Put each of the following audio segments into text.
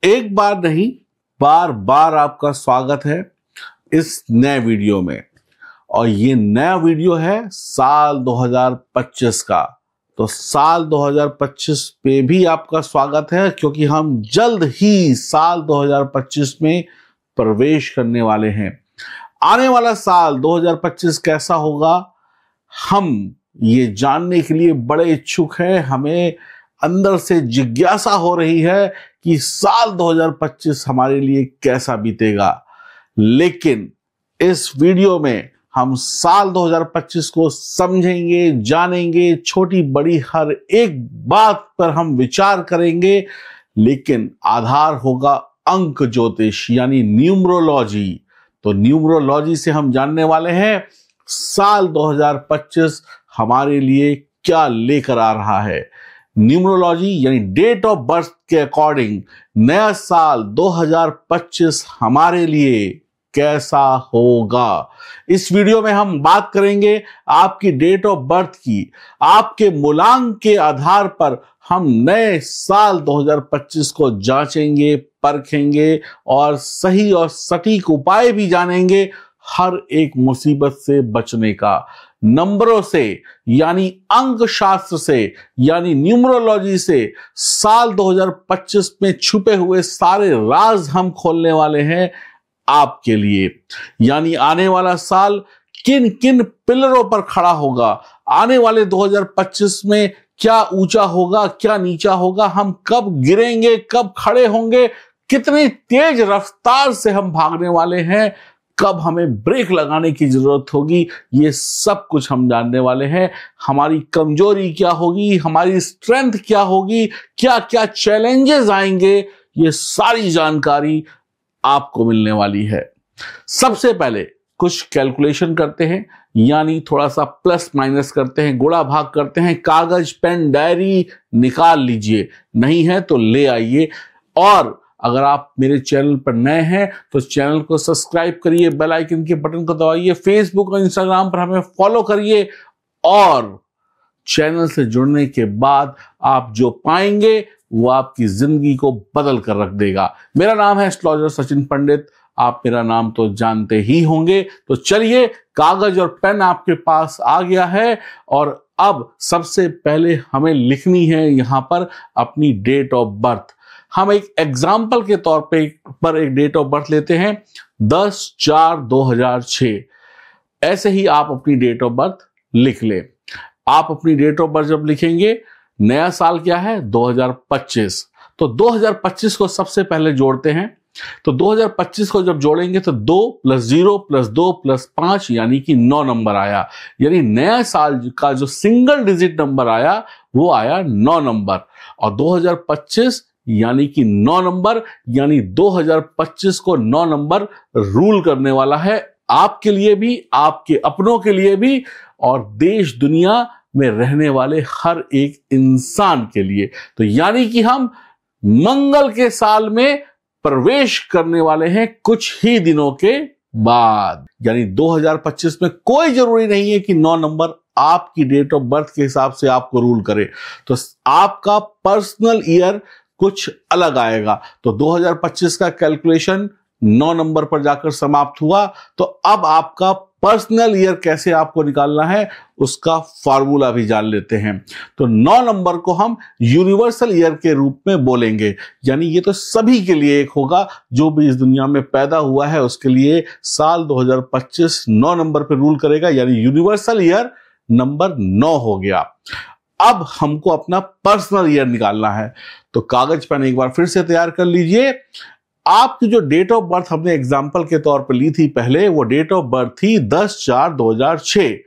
एक बार नहीं, बार बार आपका स्वागत है इस नए वीडियो में। और ये नया वीडियो है साल 2025 का। तो साल 2025 पे भी आपका स्वागत है, क्योंकि हम जल्द ही साल 2025 में प्रवेश करने वाले हैं। आने वाला साल 2025 कैसा होगा, हम ये जानने के लिए बड़े इच्छुक हैं। हमें अंदर से जिज्ञासा हो रही है कि साल 2025 हमारे लिए कैसा बीतेगा। लेकिन इस वीडियो में हम साल 2025 को समझेंगे, जानेंगे, छोटी बड़ी हर एक बात पर हम विचार करेंगे। लेकिन आधार होगा अंक ज्योतिष यानी न्यूमरोलॉजी। तो न्यूमरोलॉजी से हम जानने वाले हैं साल 2025 हमारे लिए क्या लेकर आ रहा है। न्यूमरोलॉजी यानी डेट ऑफ बर्थ के अकॉर्डिंग नया साल 2025 हमारे लिए कैसा होगा। इस वीडियो में हम बात करेंगे आपकी डेट ऑफ बर्थ की। आपके मूलांक के आधार पर हम नए साल 2025 को जांचेंगे, परखेंगे और सही और सटीक उपाय भी जानेंगे हर एक मुसीबत से बचने का। नंबरों से यानी अंक शास्त्र से यानी न्यूमरोलॉजी से साल 2025 में छुपे हुए सारे राज हम खोलने वाले हैं आपके लिए। यानी आने वाला साल किन किन पिलरों पर खड़ा होगा, आने वाले 2025 में क्या ऊंचा होगा, क्या नीचा होगा, हम कब गिरेंगे, कब खड़े होंगे, कितनी तेज रफ्तार से हम भागने वाले हैं, कब हमें ब्रेक लगाने की जरूरत होगी, ये सब कुछ हम जानने वाले हैं। हमारी कमजोरी क्या होगी, हमारी स्ट्रेंथ क्या होगी, क्या क्या चैलेंजेस आएंगे, ये सारी जानकारी आपको मिलने वाली है। सबसे पहले कुछ कैलकुलेशन करते हैं, यानी थोड़ा सा प्लस माइनस करते हैं, गुणा भाग करते हैं। कागज पेन डायरी निकाल लीजिए, नहीं है तो ले आइए। और अगर आप मेरे चैनल पर नए हैं तो चैनल को सब्सक्राइब करिए, बेल आइकन के बटन को दबाइए, फेसबुक और इंस्टाग्राम पर हमें फॉलो करिए। और चैनल से जुड़ने के बाद आप जो पाएंगे वो आपकी जिंदगी को बदल कर रख देगा। मेरा नाम है एस्ट्रोलॉजर सचिन पंडित, आप मेरा नाम तो जानते ही होंगे। तो चलिए, कागज और पेन आपके पास आ गया है और अब सबसे पहले हमें लिखनी है यहां पर अपनी डेट ऑफ बर्थ। हम एक एग्जाम्पल के तौर पर एक डेट ऑफ बर्थ लेते हैं 10/4/2006। ऐसे ही आप अपनी डेट ऑफ बर्थ लिख ले। आप अपनी डेट ऑफ बर्थ जब लिखेंगे, नया साल क्या है 2025, तो 2025 को सबसे पहले जोड़ते हैं। तो 2025 को जब जोड़ेंगे तो 2 + 0 + 2 + 5 यानी कि 9 नंबर आया। यानी नया साल का जो सिंगल डिजिट नंबर आया वो आया 9 नंबर। और 2025 यानी कि 9 नंबर, यानी 2025 को 9 नंबर रूल करने वाला है आपके लिए भी, आपके अपनों के लिए भी और देश दुनिया में रहने वाले हर एक इंसान के लिए। तो यानी कि हम मंगल के साल में प्रवेश करने वाले हैं कुछ ही दिनों के बाद। यानी 2025 में कोई जरूरी नहीं है कि 9 नंबर आपकी डेट ऑफ बर्थ के हिसाब से आपको रूल करे। तो आपका पर्सनल ईयर कुछ अलग आएगा। तो 2025 का कैलकुलेशन 9 नंबर पर जाकर समाप्त हुआ। तो अब आपका पर्सनल ईयर कैसे आपको निकालना है उसका फॉर्मूला भी जान लेते हैं। तो 9 नंबर को हम यूनिवर्सल ईयर के रूप में बोलेंगे। यानी ये तो सभी के लिए एक होगा, जो भी इस दुनिया में पैदा हुआ है उसके लिए साल 2025 9 नंबर पर रूल करेगा। यानी यूनिवर्सल ईयर नंबर 9 हो गया। अब हमको अपना पर्सनल ईयर निकालना है। तो कागज पेन एक बार फिर से तैयार कर लीजिए। आपकी जो डेट ऑफ बर्थ हमने एग्जांपल के तौर पर ली थी पहले, वो डेट ऑफ बर्थ थी 10/4/2006।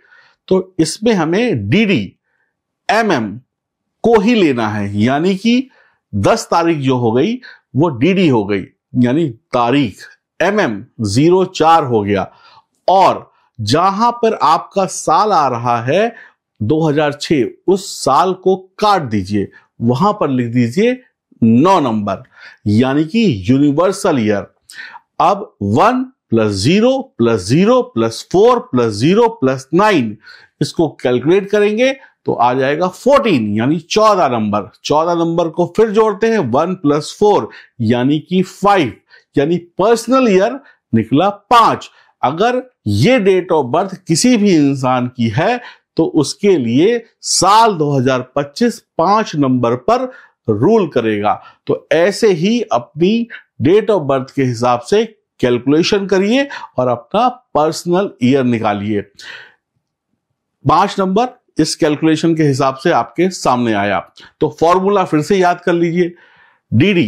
तो इसमें हमें DD MM को ही लेना है। यानी कि 10 तारीख जो हो गई वो DD हो गई, यानी तारीख। MM 04 हो गया। और जहां पर आपका साल आ रहा है 2006, उस साल को काट दीजिए, वहां पर लिख दीजिए 9 नंबर, यानी कि यूनिवर्सल ईयर। अब 1 + 0 + 0 + 4 + 0 + 9 इसको कैलकुलेट करेंगे तो आ जाएगा 14 यानी 14 नंबर। 14 नंबर को फिर जोड़ते हैं 1 + 4 यानी कि 5, यानी पर्सनल ईयर निकला 5। अगर ये डेट ऑफ बर्थ किसी भी इंसान की है तो उसके लिए साल 2025 5 नंबर पर रूल करेगा। तो ऐसे ही अपनी डेट ऑफ बर्थ के हिसाब से कैलकुलेशन करिए और अपना पर्सनल ईयर निकालिए। 5 नंबर इस कैलकुलेशन के हिसाब से आपके सामने आया। तो फॉर्मूला फिर से याद कर लीजिए, DD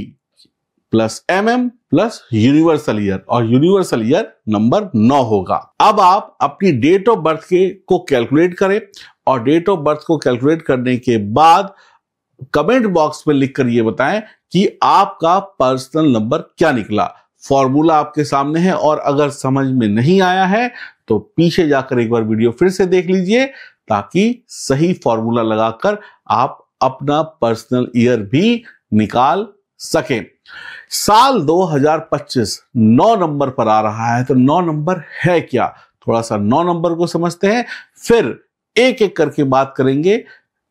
+ MM + यूनिवर्सल ईयर, और यूनिवर्सल ईयर नंबर 9 होगा। अब आप अपनी डेट ऑफ बर्थ को कैलकुलेट करें और डेट ऑफ बर्थ को कैलकुलेट करने के बाद कमेंट बॉक्स में लिखकर ये बताएं कि आपका पर्सनल नंबर क्या निकला। फॉर्मूला आपके सामने है और अगर समझ में नहीं आया है तो पीछे जाकर एक बार वीडियो फिर से देख लीजिए ताकि सही फॉर्मूला लगाकर आप अपना पर्सनल ईयर भी निकाल सकें। साल 2025 9 नंबर पर आ रहा है, तो 9 नंबर है क्या, थोड़ा सा 9 नंबर को समझते हैं, फिर एक एक करके बात करेंगे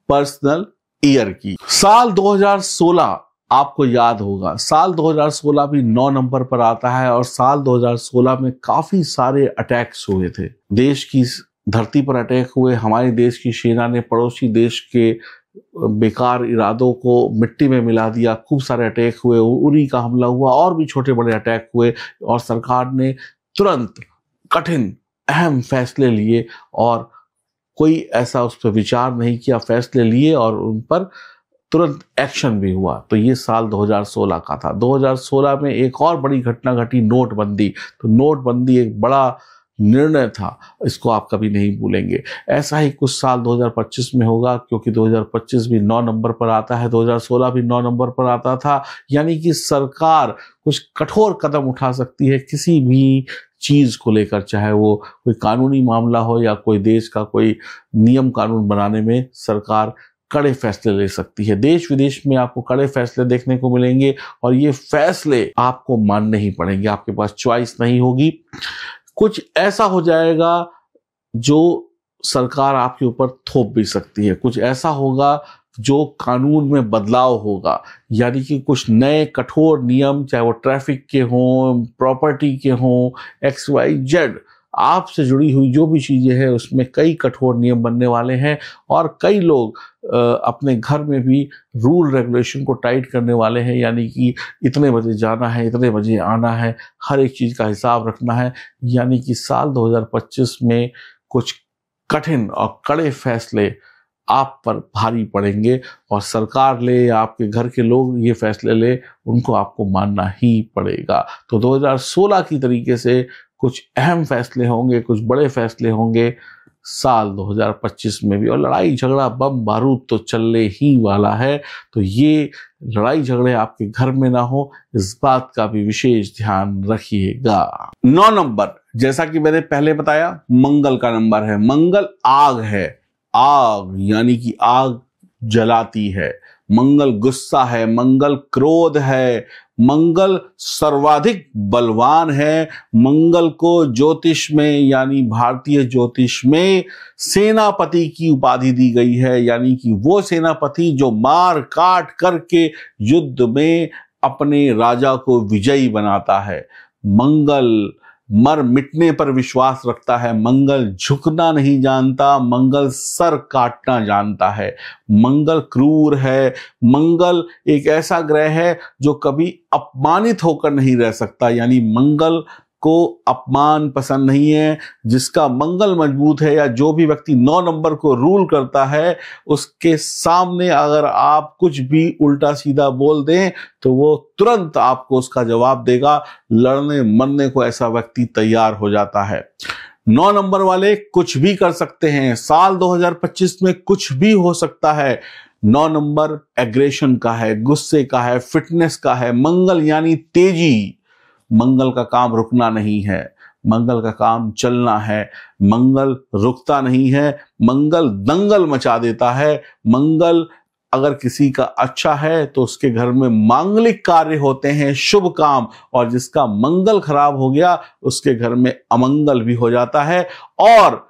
पर्सनल ईयर की। साल 2016 आपको याद होगा, साल 2016 भी 9 नंबर पर आता है और साल 2016 में काफी सारे अटैक्स हुए थे। देश की धरती पर अटैक हुए, हमारे देश की सेना ने पड़ोसी देश के बेकार इरादों को मिट्टी में मिला दिया, खूब सारे अटैक हुए, उरी का हमला हुआ और भी छोटे बड़े अटैक हुए और सरकार ने तुरंत कठिन अहम फैसले लिए और कोई ऐसा उस पर विचार नहीं किया, फैसले लिए और उन पर तुरंत एक्शन भी हुआ। तो ये साल 2016 का था। 2016 में एक और बड़ी घटना घटी, नोटबंदी। तो नोटबंदी एक बड़ा निर्णय था, इसको आप कभी नहीं भूलेंगे। ऐसा ही कुछ साल 2025 में होगा, क्योंकि 2025 भी 9 नंबर पर आता है, 2016 भी 9 नंबर पर आता था। यानी कि सरकार कुछ कठोर कदम उठा सकती है किसी भी चीज को लेकर, चाहे वो कोई कानूनी मामला हो या कोई देश का कोई नियम कानून बनाने में सरकार कड़े फैसले ले सकती है। देश विदेश में आपको कड़े फैसले देखने को मिलेंगे और ये फैसले आपको मानने ही पड़ेंगे, आपके पास चॉइस नहीं होगी। कुछ ऐसा हो जाएगा जो सरकार आपके ऊपर थोप भी सकती है, कुछ ऐसा होगा जो कानून में बदलाव होगा, यानी कि कुछ नए कठोर नियम, चाहे वो ट्रैफिक के हों, प्रॉपर्टी के हों, XYZ आपसे जुड़ी हुई जो भी चीजें हैं उसमें कई कठोर नियम बनने वाले हैं और कई लोग अपने घर में भी रूल रेगुलेशन को टाइट करने वाले हैं, यानी कि इतने बजे जाना है, इतने बजे आना है, हर एक चीज का हिसाब रखना है। यानी कि साल 2025 में कुछ कठिन और कड़े फैसले आप पर भारी पड़ेंगे और सरकार ले या आपके घर के लोग ये फैसले ले, उनको आपको मानना ही पड़ेगा। तो 2016 की तरीके से कुछ अहम फैसले होंगे, कुछ बड़े फैसले होंगे साल 2025 में भी, और लड़ाई झगड़ा बम बारूद तो चलने ही वाला है। तो ये लड़ाई झगड़े आपके घर में ना हो, इस बात का भी विशेष ध्यान रखिएगा। 9 नंबर जैसा कि मैंने पहले बताया मंगल का नंबर है। मंगल आग है, आग यानी कि आग जलाती है। मंगल गुस्सा है, मंगल क्रोध है, मंगल सर्वाधिक बलवान है। मंगल को ज्योतिष में यानी भारतीय ज्योतिष में सेनापति की उपाधि दी गई है, यानी कि वो सेनापति जो मार काट करके युद्ध में अपने राजा को विजयी बनाता है। मंगल मर मिटने पर विश्वास रखता है, मंगल झुकना नहीं जानता, मंगल सर काटना जानता है। मंगल क्रूर है, मंगल एक ऐसा ग्रह है जो कभी अपमानित होकर नहीं रह सकता, यानी मंगल को अपमान पसंद नहीं है। जिसका मंगल मजबूत है या जो भी व्यक्ति 9 नंबर को रूल करता है, उसके सामने अगर आप कुछ भी उल्टा सीधा बोल दें तो वो तुरंत आपको उसका जवाब देगा। लड़ने मरने को ऐसा व्यक्ति तैयार हो जाता है। 9 नंबर वाले कुछ भी कर सकते हैं। साल 2025 में कुछ भी हो सकता है। 9 नंबर एग्रेशन का है, गुस्से का है, फिटनेस का है। मंगल यानी तेजी, मंगल का काम रुकना नहीं है, मंगल का काम चलना है। मंगल रुकता नहीं है, मंगल दंगल मचा देता है। मंगल अगर किसी का अच्छा है तो उसके घर में मांगलिक कार्य होते हैं, शुभ काम, और जिसका मंगल खराब हो गया उसके घर में अमंगल भी हो जाता है। और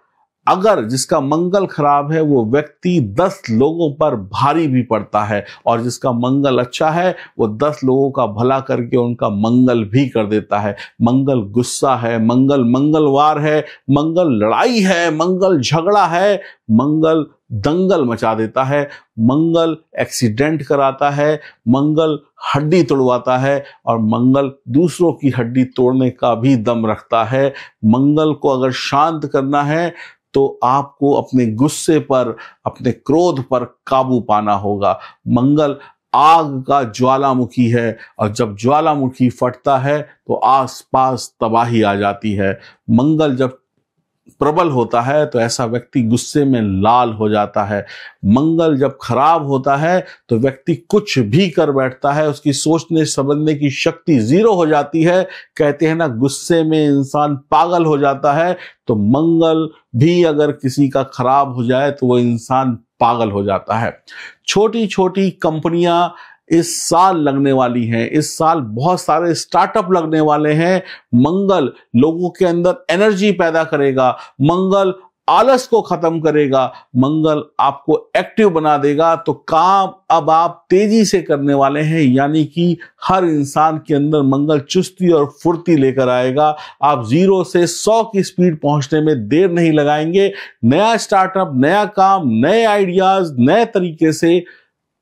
अगर जिसका मंगल खराब है वो व्यक्ति 10 लोगों पर भारी भी पड़ता है, और जिसका मंगल अच्छा है वो 10 लोगों का भला करके उनका मंगल भी कर देता है। मंगल गुस्सा है, मंगल मंगलवार है, मंगल लड़ाई है, मंगल झगड़ा है, मंगल दंगल मचा देता है, मंगल एक्सीडेंट कराता है, मंगल हड्डी तोड़वाता है, और मंगल दूसरों की हड्डी तोड़ने का भी दम रखता है। मंगल को अगर शांत करना है तो आपको अपने गुस्से पर, अपने क्रोध पर काबू पाना होगा। मंगल आग का ज्वालामुखी है, और जब ज्वालामुखी फटता है तो आसपास तबाही आ जाती है। मंगल जब प्रबल होता है तो ऐसा व्यक्ति गुस्से में लाल हो जाता है। मंगल जब खराब होता है तो व्यक्ति कुछ भी कर बैठता है, उसकी सोचने समझने की शक्ति जीरो हो जाती है। कहते हैं ना, गुस्से में इंसान पागल हो जाता है, तो मंगल भी अगर किसी का खराब हो जाए तो वो इंसान पागल हो जाता है। छोटी छोटी कंपनियां इस साल लगने वाली हैं, इस साल बहुत सारे स्टार्टअप लगने वाले हैं। मंगल लोगों के अंदर एनर्जी पैदा करेगा, मंगल आलस को खत्म करेगा, मंगल आपको एक्टिव बना देगा। तो काम अब आप तेजी से करने वाले हैं, यानी कि हर इंसान के अंदर मंगल चुस्ती और फुर्ती लेकर आएगा। आप 0 से 100 की स्पीड पहुंचने में देर नहीं लगाएंगे। नया स्टार्टअप, नया काम, नए आइडियाज, नए तरीके से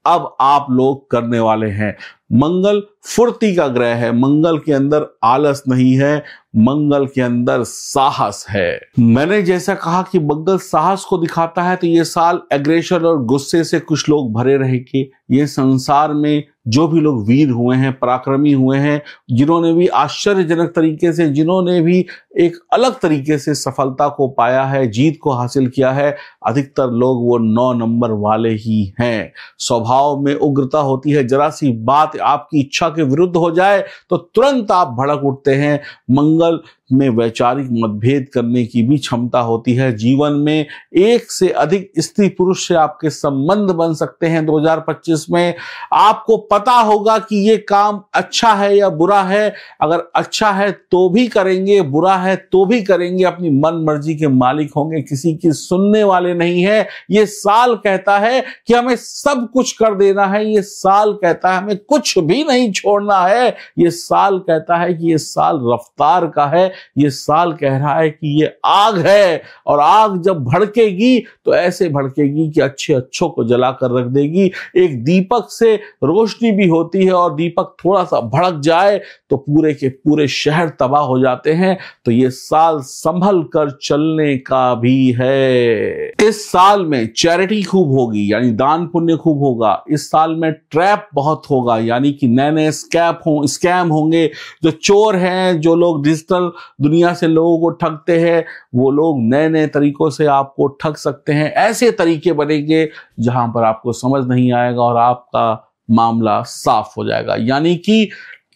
अब आप लोग करने वाले हैं। मंगल फुर्ती का ग्रह है, मंगल के अंदर आलस नहीं है, मंगल के अंदर साहस है। मैंने जैसा कहा कि मंगल साहस को दिखाता है, तो ये साल एग्रेशन और गुस्से से कुछ लोग भरे रहेंगे। ये संसार में जो भी लोग वीर हुए हैं, पराक्रमी हुए हैं, जिन्होंने भी आश्चर्यजनक तरीके से, जिन्होंने भी एक अलग तरीके से सफलता को पाया है, जीत को हासिल किया है, अधिकतर लोग वो 9 नंबर वाले ही हैं। स्वभाव में उग्रता होती है, जरा सी बात आपकी इच्छा के विरुद्ध हो जाए तो तुरंत आप भड़क उठते हैं। मंगल में वैचारिक मतभेद करने की भी क्षमता होती है। जीवन में एक से अधिक स्त्री पुरुष से आपके संबंध बन सकते हैं। 2025 में आपको पता होगा कि ये काम अच्छा है या बुरा है। अगर अच्छा है तो भी करेंगे, बुरा है तो भी करेंगे, अपनी मन मर्जी के मालिक होंगे, किसी की सुनने वाले नहीं है। ये साल कहता है कि हमें सब कुछ कर देना है, ये साल कहता है हमें कुछ भी नहीं छोड़ना है, ये साल कहता है कि ये साल रफ्तार का है, ये साल कह रहा है कि ये आग है, और आग जब भड़केगी तो ऐसे भड़केगी कि अच्छे अच्छों को जलाकर रख देगी। एक दीपक से रोशनी भी होती है, और दीपक थोड़ा सा भड़क जाए तो पूरे के पूरे शहर तबाह हो जाते हैं। तो ये साल संभल कर चलने का भी है। इस साल में चैरिटी खूब होगी, यानी दान पुण्य खूब होगा। इस साल में ट्रैप बहुत होगा, यानी कि नए नए स्कैम होंगे। जो चोर हैं, जो लोग डिजिटल दुनिया से लोगों को ठगते हैं, वो लोग नए नए तरीकों से आपको ठग सकते हैं। ऐसे तरीके बनेंगे जहां पर आपको समझ नहीं आएगा और आपका मामला साफ हो जाएगा। यानी कि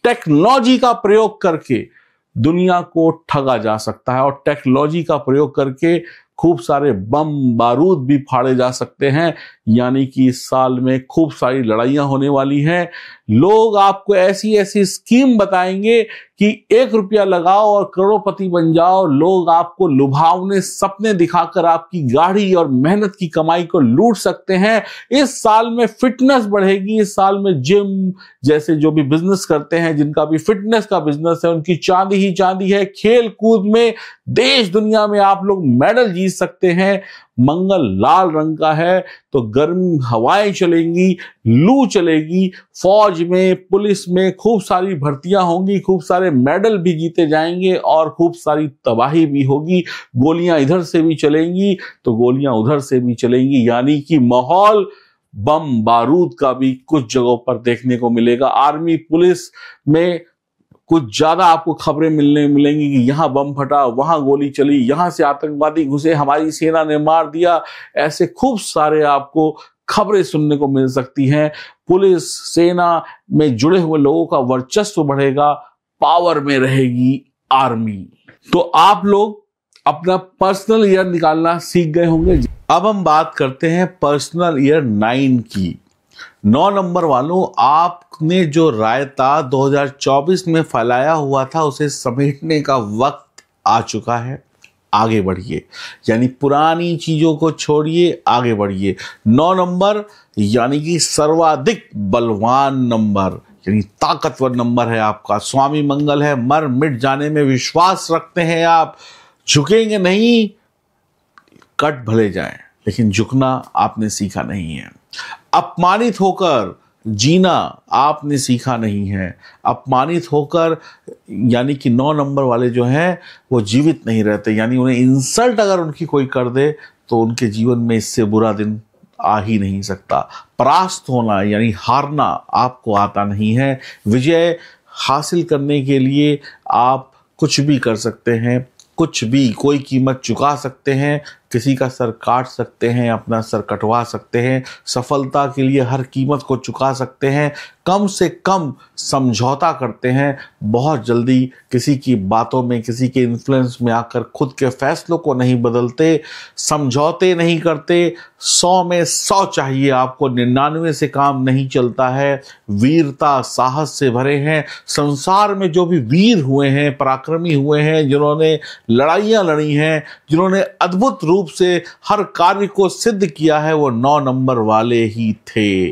टेक्नोलॉजी का प्रयोग करके दुनिया को ठगा जा सकता है, और टेक्नोलॉजी का प्रयोग करके खूब सारे बम बारूद भी फाड़े जा सकते हैं। यानी कि इस साल में खूब सारी लड़ाइयां होने वाली हैं। लोग आपको ऐसी ऐसी स्कीम बताएंगे कि 1 रुपया लगाओ और करोड़पति बन जाओ। लोग आपको लुभावने सपने दिखाकर आपकी गाढ़ी और मेहनत की कमाई को लूट सकते हैं। इस साल में फिटनेस बढ़ेगी। इस साल में जिम जैसे जो भी बिजनेस करते हैं, जिनका भी फिटनेस का बिजनेस है, उनकी चांदी ही चांदी है। खेल कूद में देश दुनिया में आप लोग मेडल जीत सकते हैं। मंगल लाल रंग का है तो गर्म हवाएं चलेंगी, लू चलेगी। फौज में, पुलिस में खूब सारी भर्तियां होंगी, खूब सारे मेडल भी जीते जाएंगे, और खूब सारी तबाही भी होगी। गोलियां इधर से भी चलेंगी तो गोलियां उधर से भी चलेंगी। यानी कि माहौल बम बारूद का भी कुछ जगहों पर देखने को मिलेगा। आर्मी पुलिस में कुछ ज्यादा आपको खबरें मिलेंगी कि यहां बम फटा, वहां गोली चली, यहां से आतंकवादी घुसे, हमारी सेना ने मार दिया। ऐसे खूब सारे आपको खबरें सुनने को मिल सकती हैं। पुलिस सेना में जुड़े हुए लोगों का वर्चस्व बढ़ेगा, पावर में रहेगी आर्मी। तो आप लोग अपना पर्सनल ईयर निकालना सीख गए होंगे। अब हम बात करते हैं पर्सनल ईयर 9 की। 9 नंबर वालों, आपने जो रायता 2024 में फैलाया हुआ था उसे समेटने का वक्त आ चुका है। आगे बढ़िए, यानी पुरानी चीजों को छोड़िए, आगे बढ़िए। 9 नंबर यानी कि सर्वाधिक बलवान नंबर, यानी ताकतवर नंबर है आपका। स्वामी मंगल है, मर मिट जाने में विश्वास रखते हैं आप, झुकेंगे नहीं, कट भले जाएं, लेकिन झुकना आपने सीखा नहीं है। अपमानित होकर जीना आपने सीखा नहीं है। अपमानित होकर, यानी कि 9 नंबर वाले जो हैं वो जीवित नहीं रहते, यानी उन्हें इंसल्ट अगर उनकी कोई कर दे तो उनके जीवन में इससे बुरा दिन आ ही नहीं सकता। परास्त होना यानी हारना आपको आता नहीं है। विजय हासिल करने के लिए आप कुछ भी कर सकते हैं, कुछ भी, कोई कीमत चुका सकते हैं, किसी का सर काट सकते हैं, अपना सर कटवा सकते हैं, सफलता के लिए हर कीमत को चुका सकते हैं, कम से कम समझौता करते हैं, बहुत जल्दी किसी की बातों में, किसी के इन्फ्लुएंस में आकर खुद के फैसलों को नहीं बदलते, समझौते नहीं करते। 100 में 100 चाहिए आपको, 99 से काम नहीं चलता है। वीरता साहस से भरे हैं। संसार में जो भी वीर हुए हैं, पराक्रमी हुए हैं, जिन्होंने लड़ाइयां लड़ी हैं, जिन्होंने अद्भुत रूप से हर कार्य को सिद्ध किया है, वो 9 नंबर वाले ही थे।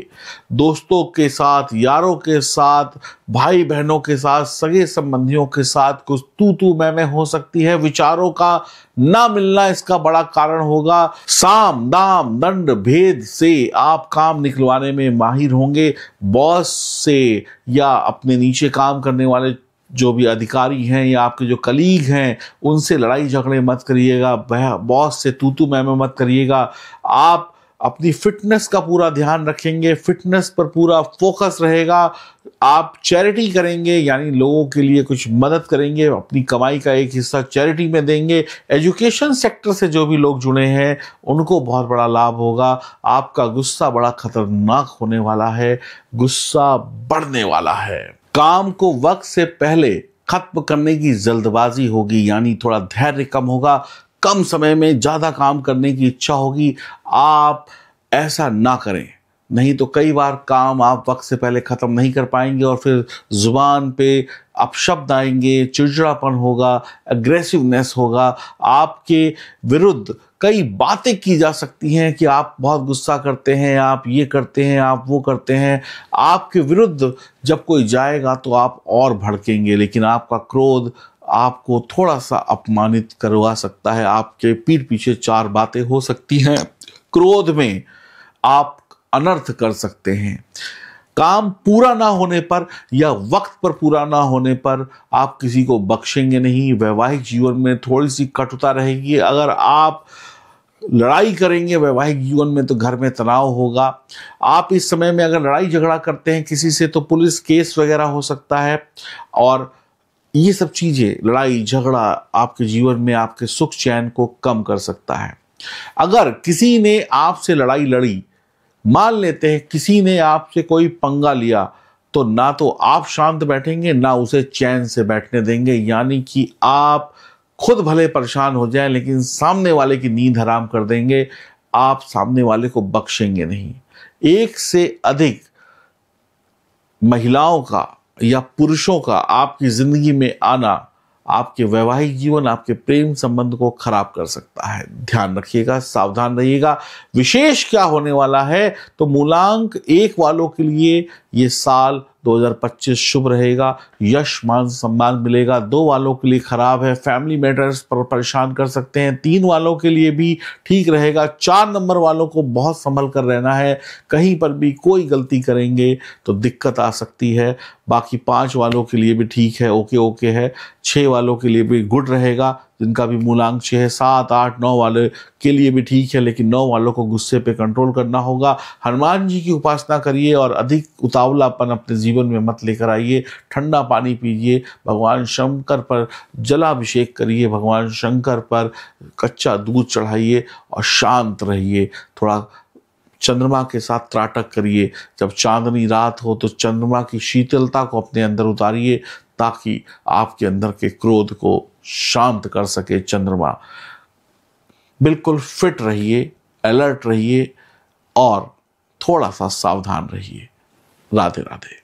दोस्तों के साथ, यारों के साथ, भाई बहनों के साथ, सगे संबंधियों के साथ कुछ तू मैं हो सकती है। विचारों का ना मिलना इसका बड़ा कारण होगा। साम दाम दंड भेद से आप काम निकलवाने में माहिर होंगे। बॉस से या अपने नीचे काम करने वाले जो भी अधिकारी हैं या आपके जो कलीग हैं, उनसे लड़ाई झगड़े मत करिएगा। बॉस से तू मैं मत करिएगा। आप अपनी फिटनेस का पूरा ध्यान रखेंगे, फिटनेस पर पूरा फोकस रहेगा। आप चैरिटी करेंगे, यानी लोगों के लिए कुछ मदद करेंगे, अपनी कमाई का एक हिस्सा चैरिटी में देंगे। एजुकेशन सेक्टर से जो भी लोग जुड़े हैं उनको बहुत बड़ा लाभ होगा। आपका गुस्सा बड़ा खतरनाक होने वाला है, गुस्सा बढ़ने वाला है। काम को वक्त से पहले खत्म करने की जल्दबाजी होगी, यानी थोड़ा धैर्य कम होगा, कम समय में ज्यादा काम करने की इच्छा होगी। आप ऐसा ना करें, नहीं तो कई बार काम आप वक्त से पहले खत्म नहीं कर पाएंगे और फिर जुबान पे अपशब्द आएंगे, चिड़चिड़ापन होगा, एग्रेसिवनेस होगा। आपके विरुद्ध कई बातें की जा सकती हैं कि आप बहुत गुस्सा करते हैं, आप ये करते हैं, आप वो करते हैं। आपके विरुद्ध जब कोई जाएगा तो आप और भड़केंगे, लेकिन आपका क्रोध आपको थोड़ा सा अपमानित करवा सकता है। आपके पीठ पीछे 4 बातें हो सकती हैं। क्रोध में आप अनर्थ कर सकते हैं। काम पूरा ना होने पर या वक्त पर पूरा ना होने पर आप किसी को बख्शेंगे नहीं। वैवाहिक जीवन में थोड़ी सी कटुता रहेगी। अगर आप लड़ाई करेंगे वैवाहिक जीवन में तो घर में तनाव होगा। आप इस समय में अगर लड़ाई झगड़ा करते हैं किसी से तो पुलिस केस वगैरह हो सकता है, और ये सब चीजें, लड़ाई झगड़ा आपके जीवन में आपके सुख चैन को कम कर सकता है। अगर किसी ने आपसे लड़ाई लड़ी, मान लेते हैं किसी ने आपसे कोई पंगा लिया, तो ना तो आप शांत बैठेंगे ना उसे चैन से बैठने देंगे, यानी कि आप खुद भले परेशान हो जाएं लेकिन सामने वाले की नींद हराम कर देंगे। आप सामने वाले को बख्शेंगे नहीं। एक से अधिक महिलाओं का या पुरुषों का आपकी जिंदगी में आना आपके वैवाहिक जीवन, आपके प्रेम संबंध को खराब कर सकता है। ध्यान रखिएगा, सावधान रहिएगा। विशेष क्या होने वाला है, तो मूलांक 1 वालों के लिए ये साल 2025 शुभ रहेगा, यश मान सम्मान मिलेगा। 2 वालों के लिए खराब है, फैमिली मैटर्स पर परेशान कर सकते हैं। 3 वालों के लिए भी ठीक रहेगा। 4 नंबर वालों को बहुत संभल कर रहना है, कहीं पर भी कोई गलती करेंगे तो दिक्कत आ सकती है। बाकी 5 वालों के लिए भी ठीक है, ओके है। 6 वालों के लिए भी गुड रहेगा, जिनका भी मूलांक 6 है। 7, 8, 9 वाले के लिए भी ठीक है, लेकिन 9 वालों को गुस्से पे कंट्रोल करना होगा। हनुमान जी की उपासना करिए और अधिक उतावलापन अपने जीवन में मत लेकर आइए। ठंडा पानी पीजिए, भगवान शंकर पर जलाभिषेक करिए, भगवान शंकर पर कच्चा दूध चढ़ाइए और शांत रहिए। थोड़ा चंद्रमा के साथ त्राटक करिए। जब चांदनी रात हो तो चंद्रमा की शीतलता को अपने अंदर उतारिए, ताकि आपके अंदर के क्रोध को शांत कर सके चंद्रमा। बिल्कुल फिट रहिए, अलर्ट रहिए और थोड़ा सा सावधान रहिए। राधे राधे।